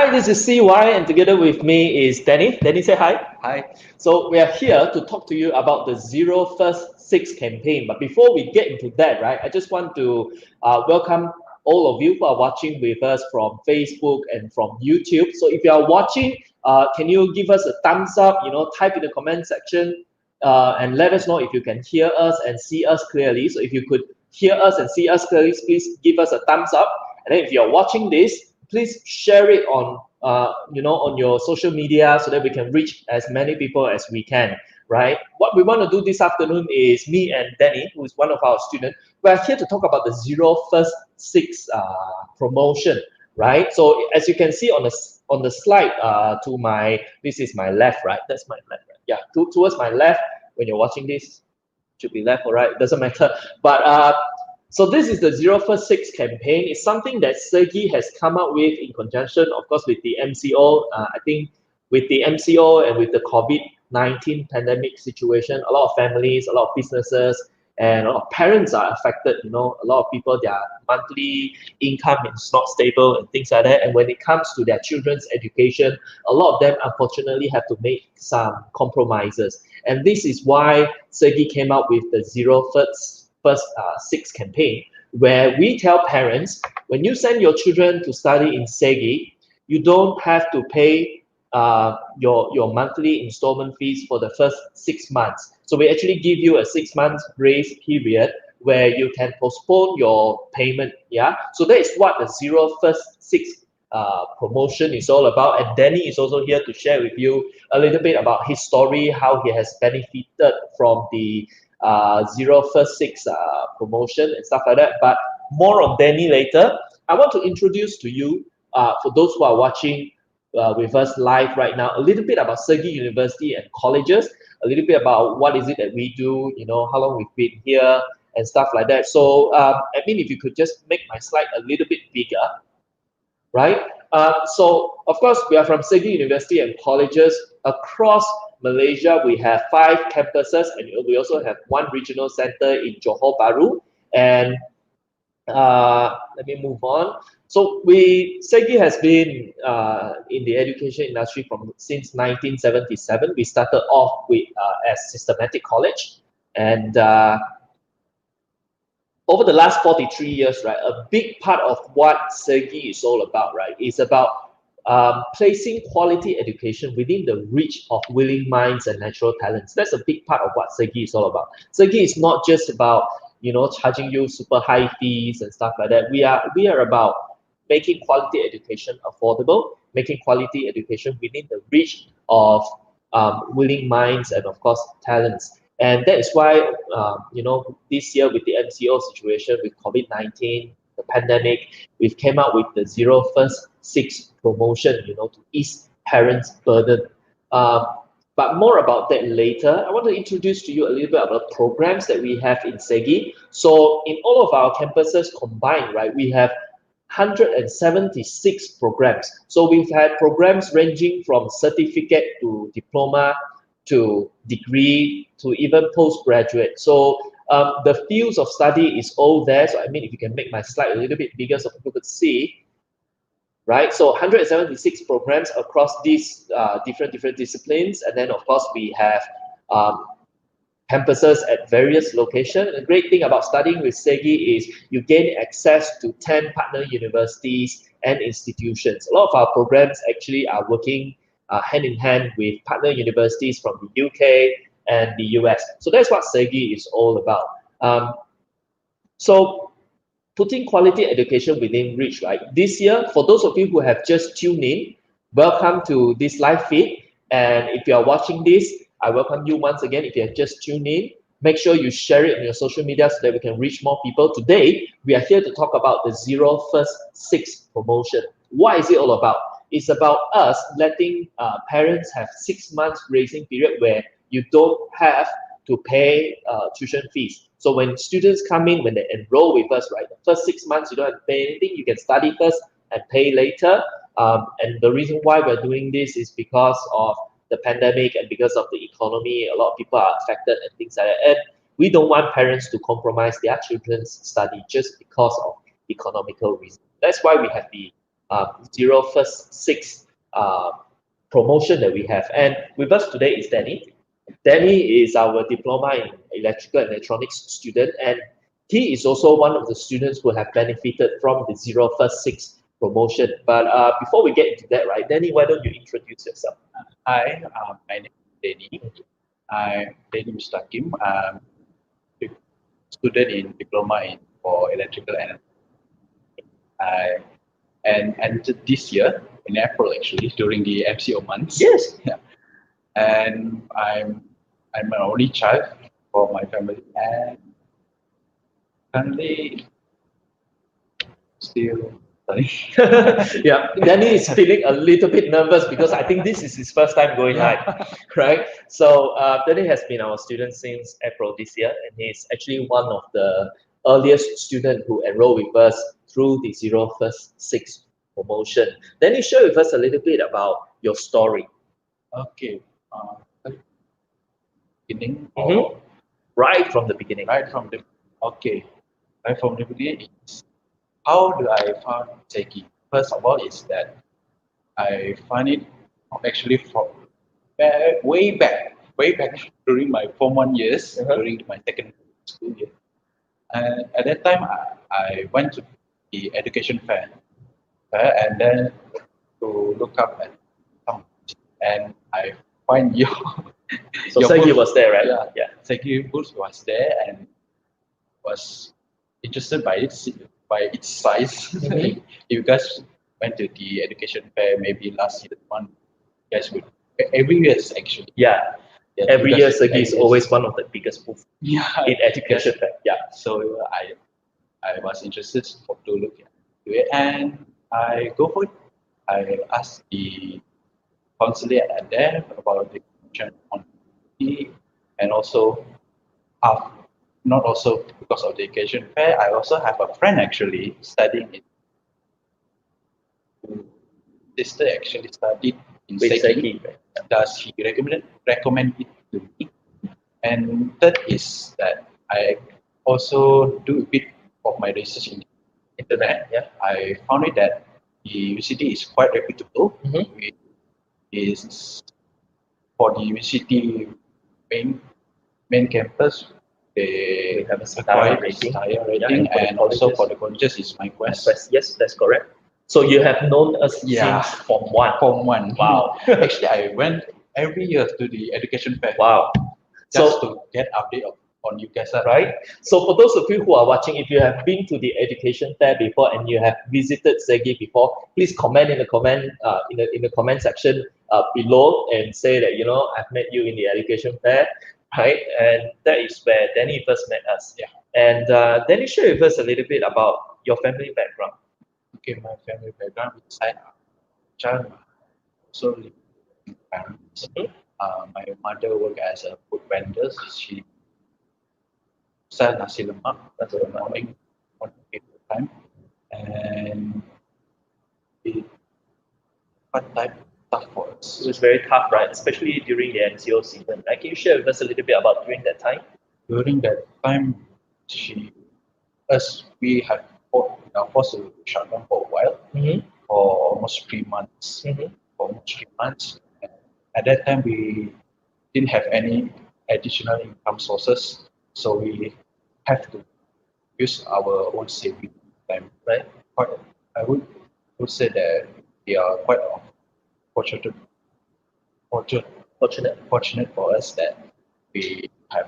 Hi, this is CY, and together with me is Danny. Danny, say hi. Hi. So we are here to talk to you about the Zero First Six campaign. But before we get into that, right, I just want to welcome all of you who are watching with us from Facebook and from YouTube. So if you are watching, can you give us a thumbs up? Type in the comment section and let us know if you can hear us and see us clearly. So if you could hear us and see us clearly, please give us a thumbs up. And then if you're watching this, please share it on on your social media so that we can reach as many people as we can, right? What we want to do this afternoon is me and Danny, who is one of our students, we're here to talk about the Zero First Six promotion, right? So as you can see on the slide this is my left, right? That's my left, right? Yeah, towards my left when you're watching this, should be left or right, doesn't matter. But so this is the Zero First Six campaign. It's something that SEGi has come up with in conjunction, of course, with the MCO. I think with the MCO and with the COVID-19 pandemic situation, a lot of families, a lot of businesses, and a lot of parents are affected. A lot of people, their monthly income is not stable and things like that. And when it comes to their children's education, a lot of them unfortunately have to make some compromises. And this is why SEGi came up with the Zero First Six campaign, where we tell parents, when you send your children to study in SEGi, you don't have to pay your monthly installment fees for the first 6 months. So we actually give you a 6 months grace period where you can postpone your payment. Yeah, so that is what the Zero First Six promotion is all about. And Danny is also here to share with you a little bit about his story, how he has benefited from the Zero First Six promotion and stuff like that. But more on Danny later. I want to introduce to you, for those who are watching with us live right now, a little bit about SEGi University and colleges, a little bit about what is it that we do, how long we've been here and stuff like that. So, if you could just make my slide a little bit bigger, right? So, of course, we are from SEGi University and colleges across Malaysia. We have 5 campuses, and we also have 1 regional center in Johor Bahru. And let me move on. So SEGi has been in the education industry since 1977. We started off with as systematic college, and over the last 43 years, right, a big part of what SEGi is all about, right, is about placing quality education within the reach of willing minds and natural talents. That's a big part of what SEGi is all about. SEGi is not just about charging you super high fees and stuff like that. We are about making quality education affordable, making quality education within the reach of willing minds and of course talents. And that is why this year with the MCO situation, with COVID-19, the pandemic, we've came out with the Zero First Six promotion, to ease parents' burden. But more about that later. I want to introduce to you a little bit about the programs that we have in SEGi. So in all of our campuses combined, right, we have 176 programs. So we've had programs ranging from certificate to diploma to degree to even postgraduate. So the fields of study is all there. So if you can make my slide a little bit bigger so people could see, right? So 176 programs across these different disciplines. And then of course we have campuses at various locations. The great thing about studying with SEGi is you gain access to 10 partner universities and institutions. A lot of our programs actually are working hand in hand with partner universities from the UK and the US. So that's what SEGi is all about. So putting quality education within reach, right? This year, for those of you who have just tuned in, welcome to this live feed. And if you are watching this, I welcome you once again. If you have just tuned in, make sure you share it on your social media so that we can reach more people. Today, we are here to talk about the Zero First Six promotion. What is it all about? It's about us letting parents have 6 months grazing period where you don't have to pay tuition fees. So when students come in, when they enroll with us, right, the first 6 months you don't have to pay anything. You can study first and pay later. And the reason why we're doing this is because of the pandemic and because of the economy. A lot of people are affected and things like that. And we don't want parents to compromise their children's study just because of economical reasons. That's why we have the zero first six promotion that we have. And with us today is Danny. Danny is our diploma in electrical and electronics student, and he is also one of the students who have benefited from the zero first six promotion. But before we get into that, right, Danny, why don't you introduce yourself? Hi, my name is Danny. I'm Danny Mustakim. I'm a student in diploma in for electrical and I and entered this year in April actually during the MCO months. Yes. Yeah. And I'm an only child for my family and currently still studying. Yeah, Danny is feeling a little bit nervous because I think this is his first time going live, right? So Danny has been our student since April this year, and he's actually one of the earliest student who enrolled with us through the zero first six promotion. Danny, share with us a little bit about your story. Okay. Beginning Right from the beginning. right from the okay. Right from the beginning is how do I find SEGi? First of all, is that I find it actually from way back during my Form 1 years, during my second school year. And at that time, I went to the education fair and then to look up at some, and I find your So your SEGi booth, was there, right? yeah, SEGi booth was there and was interested by its size. You guys went to the education fair maybe last year one, you guys would every year actually. Yeah. Yeah, Every you year, guys- SEGi is always one of the biggest booths yeah, in education. yes. Yeah. So I was interested to look at it and I go for it. I asked the counselor at there about the question on it and also have not also because of the education fair. I also have a friend actually studying it. Sister actually studied in With SEGi. SEGi, right? Does he recommend it to me? And third is that I also do a bit of my research in internet. Yeah. I found it that the university is quite reputable. It is for the university main main campus. They We have a require SEGi rating. SEGi rating, Yeah, and for the and also colleges. for the colleges is my quest. Yes, that's correct. So you have known us Yeah. since Form 1. Form 1. Wow. Actually, I went every year to the education fair. Wow. Just So, to get update on you guys. right? So for those of you who are watching, if you have been to the education fair before and you have visited SEGi before, please comment in the comment section below and say that I've met you in the education fair, right? And that is where Danny first met us. Yeah. And Danny, share with us a little bit about your family background. Okay, my family background is I child also live with parents. My mother worked as a food vendor. She sell nasi lemak at the morning time, and it part time tough for us. It was very tough, right? Especially during the MCO season. Can you share with us a little bit about during that time? During that time, we had forced to shut down for a while, for almost 3 months. For almost 3 months. At that time, we didn't have any additional income sources, so we have to use our own saving time. Right. Quite, I would say that we are quite fortunate, fortunate for us that we have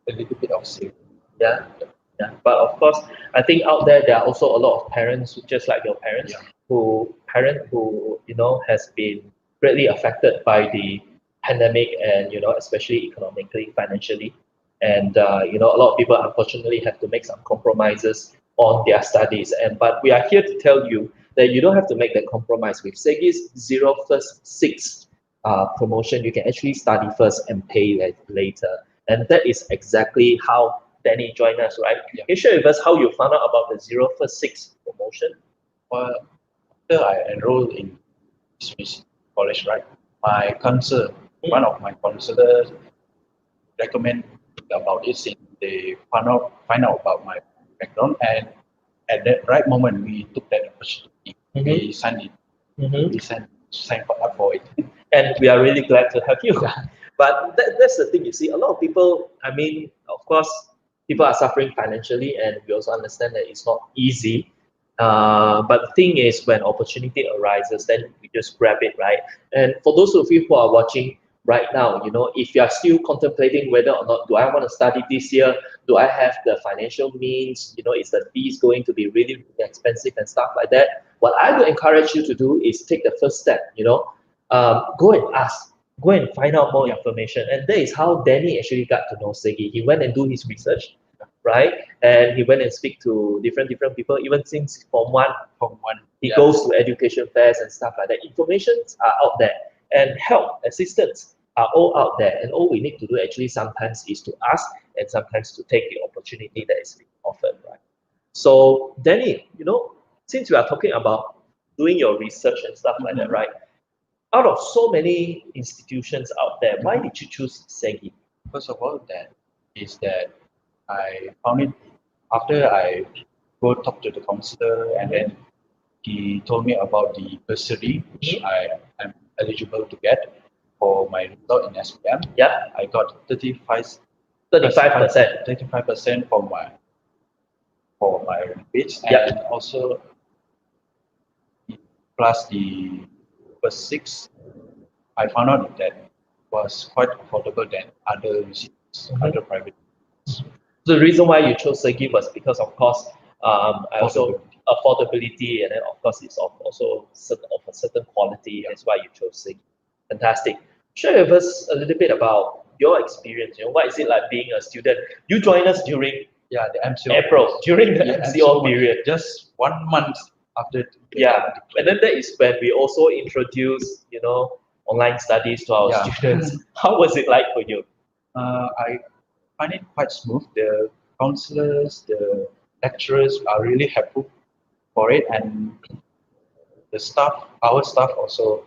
a little bit of saving. Yeah. Yeah. But of course, I think out there are also a lot of parents, just like your parents, who has been greatly affected by the pandemic and especially economically, financially. And a lot of people unfortunately have to make some compromises on their studies. But we are here to tell you that you don't have to make that compromise with SEGi's zero first six promotion. You can actually study first and pay later. And that is exactly how Danny joined us, right? Yeah. Can you share with us how you found out about the zero first six promotion? Well, after I enrolled in Swiss college, right? My counselor, one of my counselors, recommend about it since they find out about my background, and at that right moment we took that opportunity. we signed it. We signed up for it. And we are really glad to have you. But that's the thing, you see, a lot of people, I mean, of course, people are suffering financially, and we also understand that it's not easy. But the thing is, when opportunity arises, then we just grab it, right? And for those of you who are watching right now, if you are still contemplating whether or not do I want to study this year, do I have the financial means, is the fees going to be really, really expensive and stuff like that? What I would encourage you to do is take the first step, go and ask, go and find out more information. And that is how Danny actually got to know SEGi. He went and do his research, right? And he went and speak to different people. Even since Form 1, he goes to education fairs and stuff like that. Informations are out there, and help, assistance are all out there. And all we need to do actually sometimes is to ask, and sometimes to take the opportunity that is being offered, right? So Danny, since we are talking about doing your research and stuff like that, right? Out of so many institutions out there, why did you choose SEGi? First of all, that I found it after I go talk to the counselor, and then he told me about the bursary which I am eligible to get for my result in SPM. Yeah, I got 35%. 35%. 35% for my grades, Yeah. and also plus the first 6. I found out that was quite affordable than other institutes, other private. The reason why you chose SEGi was because, of course, I also affordability, and then of course it's also of a certain quality. That's why you chose SEGi. Fantastic. Share with us a little bit about your experience. What is it like being a student? You joined us during the MCO April, during the MCO period. Just 1 month after. And then that is when we also introduced, online studies to our students. How was it like for you? I find it quite smooth. The counselors, the lecturers are really helpful for it, and our staff also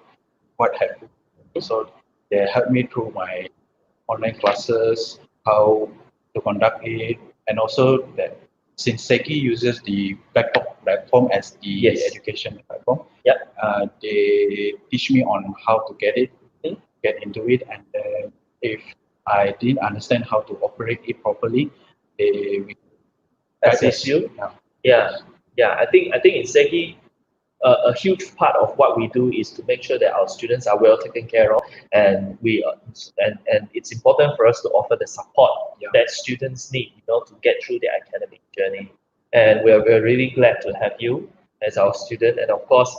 quite helpful. So they helped me through my online classes, how to conduct it, and also that since SEGi uses the Blackboard platform as the education platform, they teach me on how to get into it, and then if I didn't understand how to operate it properly, they will assist you. Yeah. I think in SEGi, a huge part of what we do is to make sure that our students are well taken care of, and and it's important for us to offer the support that students need, to get through their academic journey. And we're really glad to have you as our student. And of course,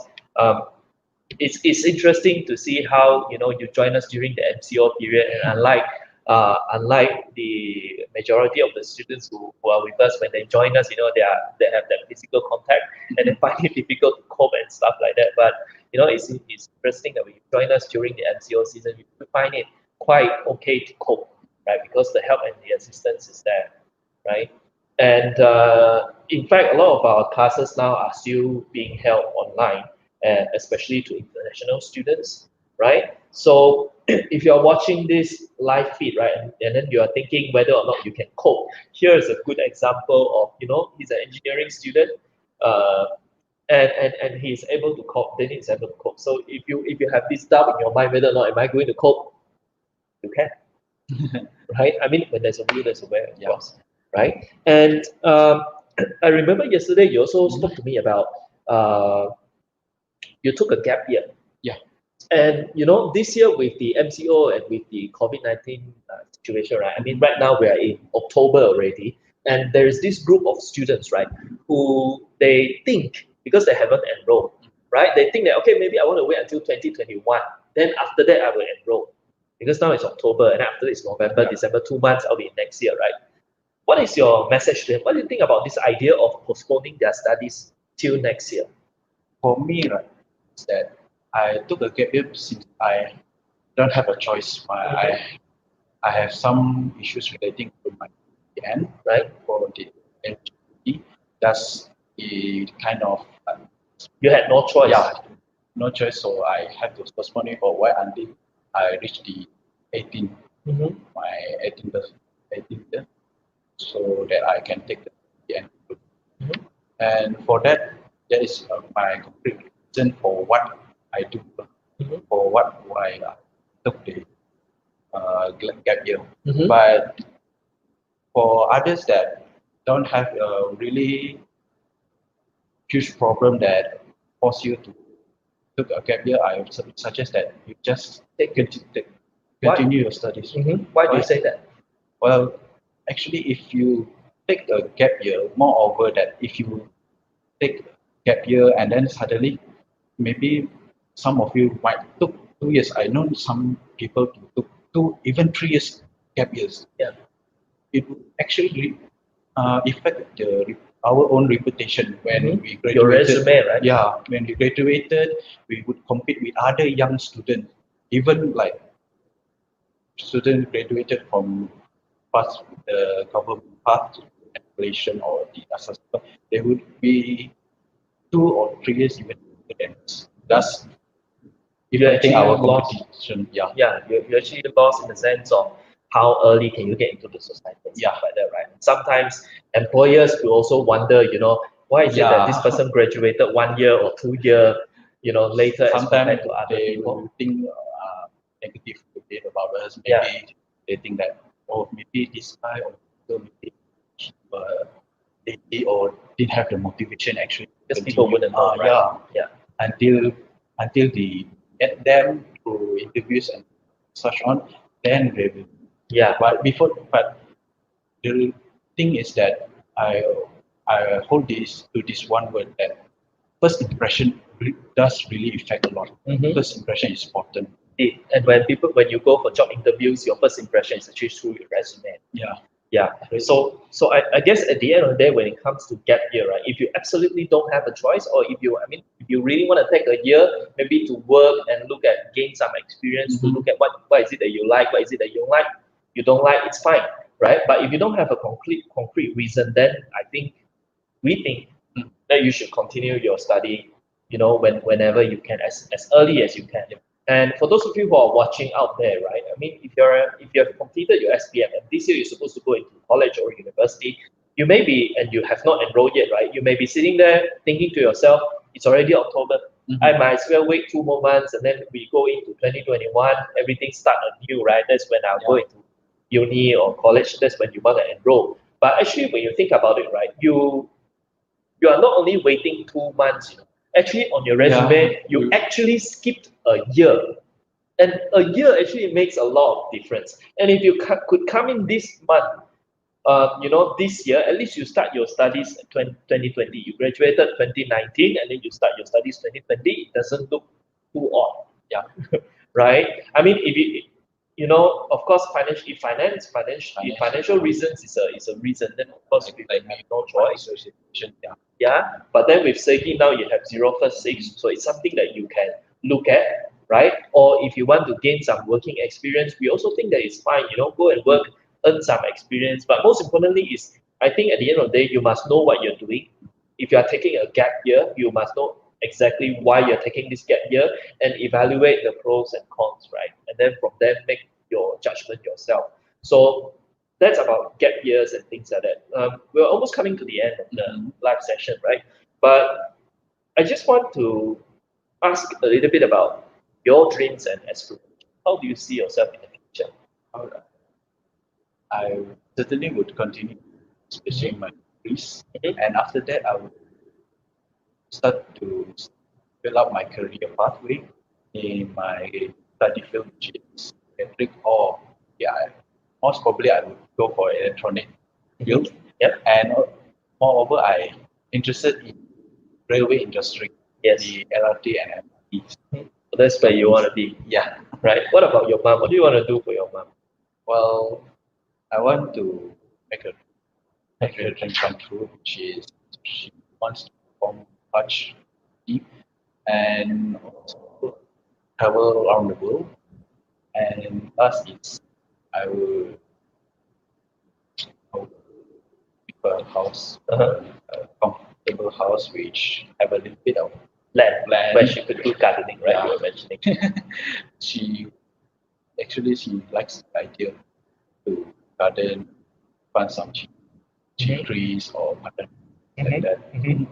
it's interesting to see how you join us during the MCO period, and unlike the majority of the students who are with us, when they join us, they have that physical contact, and they find it difficult to cope and stuff like that. But it's interesting that when you join us during the MCO season, you find it quite okay to cope, right? Because the help and the assistance is there, right? And in fact, a lot of our classes now are still being held online, and especially to international students, right? So if you're watching this live feed, right, and then you are thinking whether or not you can cope, here is a good example of, he's an engineering student, and he's able to cope. Then he's able to cope. So if you have this doubt in your mind whether or not am I going to cope, you can, right? I mean, when there's a will, there's a way, of course, right? And I remember yesterday you also spoke to me about you took a gap year. Yeah. And this year with the MCO and with the COVID-19 situation, right? I mean, right now we are in October already, and there is this group of students, right, who they think, because they haven't enrolled, right? They think that, okay, maybe I want to wait until 2021. Then after that, I will enroll. Because now it's October, and after it's November, December, 2 months, I'll be in next year, right? What is your message to them? What do you think about this idea of postponing their studies till next year? For me, right, is that I took a gap year since I don't have a choice. I have some issues relating to my end, right? For the LGBT. That's the kind of you had no choice. Yeah, no choice. So I have to postpone it for a while until I reach the 18, my 18th year, so that I can take the end. And for that, that is my complete reason for what I do, for what why I took the gap year. But for others that don't have a really huge problem that force you to took a gap year, I would suggest that you just continue your studies. Why do you say that? Well, actually, if you take a gap year, moreover that if you take gap year and then suddenly maybe some of you might took 2 years. I know some people who took 2 even 3 years gap years. Yeah. It would actually affect our own reputation when we graduated. Your resume, right? Yeah, when we graduated, we would compete with other young students, even like students graduated from past the government path to education or the assessment. They would be 2 or 3 years even than us. Thus, affecting our competition. Yeah. Yeah, you actually lost in the sense of how early can you get into the society and stuff like that, right? Sometimes employers will also wonder, why is it that this person graduated 1 year or 2 year, later as compared to other people? Will think negative about us. Maybe they think that, oh, maybe this guy or so maybe they or didn't have the motivation actually. Because people wouldn't know, right? Yeah. Until they get them through interviews and such on, then they will. Yeah. But the thing is that I hold this to this one word that first impression does really affect a lot. First impression is important. And when you go for job interviews, your first impression is actually through your resume. Yeah. So I guess at the end of the day, when it comes to gap year, right, if you absolutely don't have a choice, or if you really want to take a year, maybe to work and gain some experience, to look at what is it that you like, what is it that you don't like, it's fine, right? But if you don't have a concrete reason, then we think that you should continue your study, whenever you can, as early as you can. And for those of you who are watching out there, right? If you have completed your SPM and this year you're supposed to go into college or university, you may be, and you have not enrolled yet, right? You may be sitting there thinking to yourself, it's already October. I might as well wait 2 more months and then we go into 2021, everything start anew, right? That's when I'll go into uni or college. That's when you want to enroll. But actually, when you think about it, right, you are not only waiting 2 months. Actually, on your resume, you actually skipped a year, and a year actually makes a lot of difference. And if you could come in this month, this year, at least you start your studies 2020. You graduated 2019, and then you start your studies 2020. It doesn't look too odd. Yeah. Right. If of course, financial reasons is a reason. Then of course, we have no choice. Yeah. But then with SEGi now, you have 0 first 6, so it's something that you can look at, right? Or if you want to gain some working experience, we also think that it's fine. Go and work, earn some experience. But most importantly is, I think at the end of the day, you must know what you're doing. If you are taking a gap year, you must know exactly why you're taking this gap year and evaluate the pros and cons, right? And then from there, make your judgment yourself. So that's about gap years and things like that. We're almost coming to the end of the live session, right? But I just want to ask a little bit about your dreams and aspirations. How do you see yourself in the future? I certainly would continue pursuing my degrees, and after that, I would start to fill out my career pathway in my study field, which is electric, or most probably I would go for electronic field. And moreover, I interested in railway industry, the LRT and MRTs. So that's where you want to be. Yeah. Right. What about your mom? What do you want to do for your mom? Well, I want to make her dream come true, which is she wants to perform Hajj and also travel around the world. And last is I will keep a house, a comfortable house which have a little bit of land where she could do gardening, right? Yeah. You were mentioning. she likes the idea to garden, plant some trees or mutton like that. She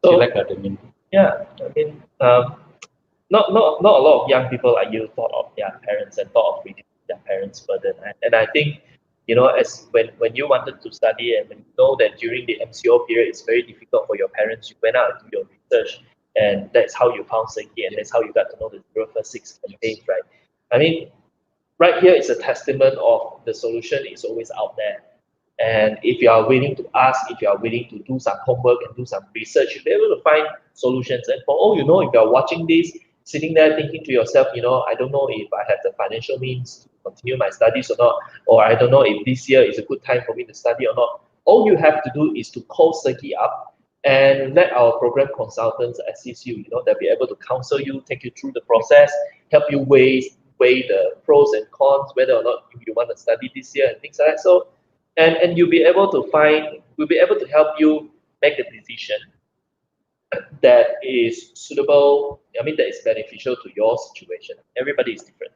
So, like gardening. Yeah, I mean, not a lot of young people like you thought of their parents and thought of reducing their parents' burden. And I think, as when you wanted to study and when you know that during the MCO period it's very difficult for your parents, you went out and do your research, and that's how you found SEGi, and that's how you got to know the 0 first 6 campaigns, right? I mean, right here is a testament of the solution is always out there. And if you are willing to ask, if you are willing to do some homework and do some research, you'll be able to find solutions. And for all you know, if you are watching this, sitting there thinking to yourself, I don't know if I have the financial means to continue my studies or not, or I don't know if this year is a good time for me to study or not. All you have to do is to call SEGi up and let our program consultants assist you. They'll be able to counsel you, take you through the process, help you weigh the pros and cons, whether or not you want to study this year and things like that. So, and we'll be able to help you make a decision that is suitable. I mean, that is beneficial to your situation. Everybody is different,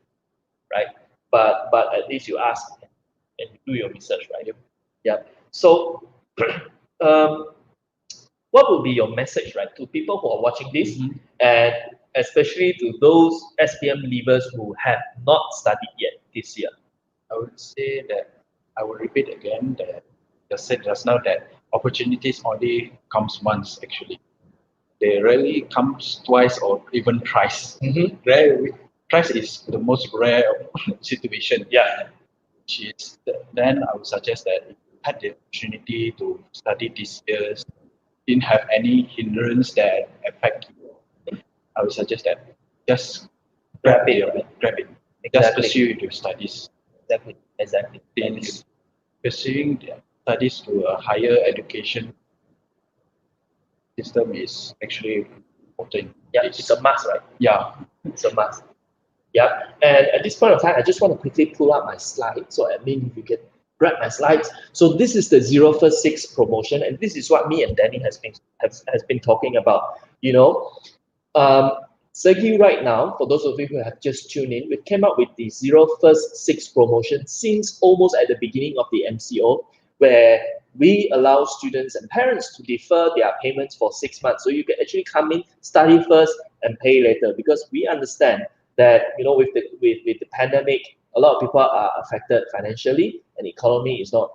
right? But at least you ask and you do your research, right? Yeah. So, um, what would be your message, right, to people who are watching this, and especially to those SPM leavers who have not studied yet this year? I would say that I will repeat again that I said just now that opportunities only comes once actually. They rarely comes twice or even thrice. Rare, thrice is the most rare situation. Yeah. Then I would suggest that if you had the opportunity to study this year, didn't have any hindrance that affect you, I would suggest that just grab it. Just Exactly. pursue your studies. Exactly. Since pursuing the studies to a higher education system is actually important. Yeah, it's a must, right? Yeah. It's a must. Yeah. And at this point of time, I just want to quickly pull up my slide. So I mean, if you can grab my slides. So this is the 0 first 6 promotion, and this is what me and Danny has been talking about. Um, SEGi right now, for those of you who have just tuned in, we came up with the 0 first 6 promotion since almost at the beginning of the MCO, where we allow students and parents to defer their payments for 6 months. So you can actually come in, study first, and pay later, because we understand that with the pandemic, a lot of people are affected financially, and the economy is not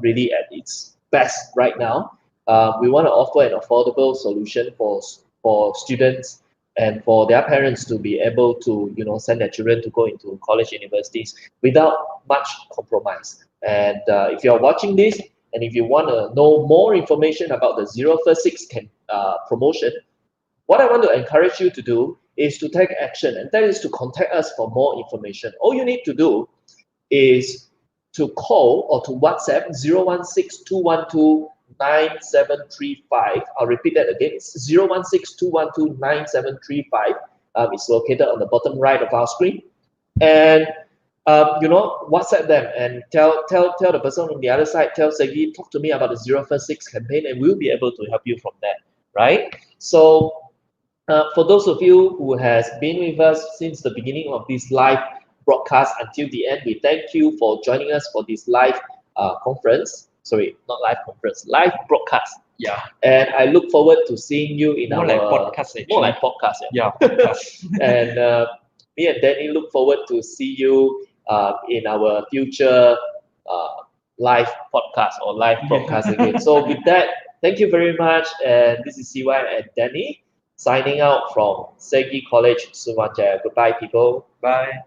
really at its best right now. We want to offer an affordable solution for students and for their parents to be able to send their children to go into college universities without much compromise. And if you're watching this and if you want to know more information about the 0 first 6 promotion, what I want to encourage you to do is to take action, and that is to contact us for more information. All you need to do is to call or to WhatsApp 016-212-9735. I'll repeat that again. It's 016-212-9735. It's located on the bottom right of our screen. And WhatsApp them and tell the person on the other side, tell SEGi, talk to me about the 0 first 6 campaign, and we'll be able to help you from that, right? So for those of you who has been with us since the beginning of this live broadcast until the end, we thank you for joining us for this live conference. Sorry, not live conference, live broadcast. Yeah. And I look forward to seeing you in More our like podcast, actually. more like podcast. Yeah, podcast. And me and Danny look forward to see you in our future live podcast or live broadcast again. So with that, thank you very much. And this is CY and Danny signing out from SEGi College, Sumanjaya. Goodbye, people. Bye.